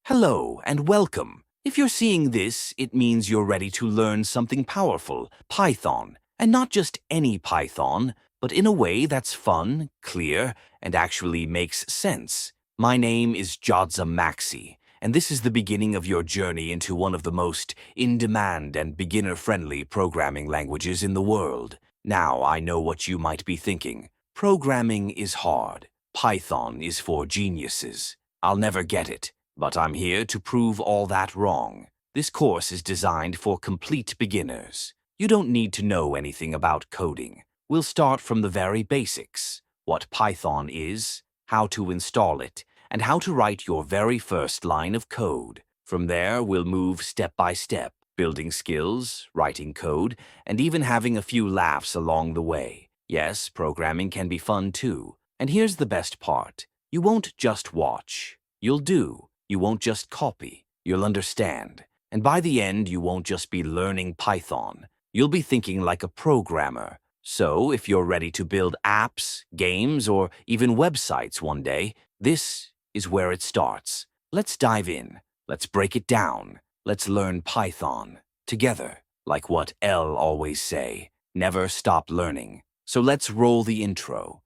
Hello and welcome. If you're seeing this, it means you're ready to learn something powerful, Python. And not just any Python, but in a way that's fun, clear, and actually makes sense. My name is Jodza Maxi, and this is the beginning of your journey into one of the most in-demand and beginner-friendly programming languages in the world. Now, I know what you might be thinking. Programming is hard. Python is for geniuses. I'll never get it. But I'm here to prove all that wrong. This course is designed for complete beginners. You don't need to know anything about coding. We'll start from the very basics: what Python is, how to install it, and how to write your very first line of code. From there, we'll move step by step, building skills, writing code, and even having a few laughs along the way. Yes, programming can be fun too. And here's the best part. You won't just watch. You'll do. You won't just copy, you'll understand. And by the end, you won't just be learning Python. You'll be thinking like a programmer. So if you're ready to build apps, games, or even websites one day, this is where it starts. Let's dive in. Let's break it down. Let's learn Python together. Like what L always say, never stop learning. So let's roll the intro.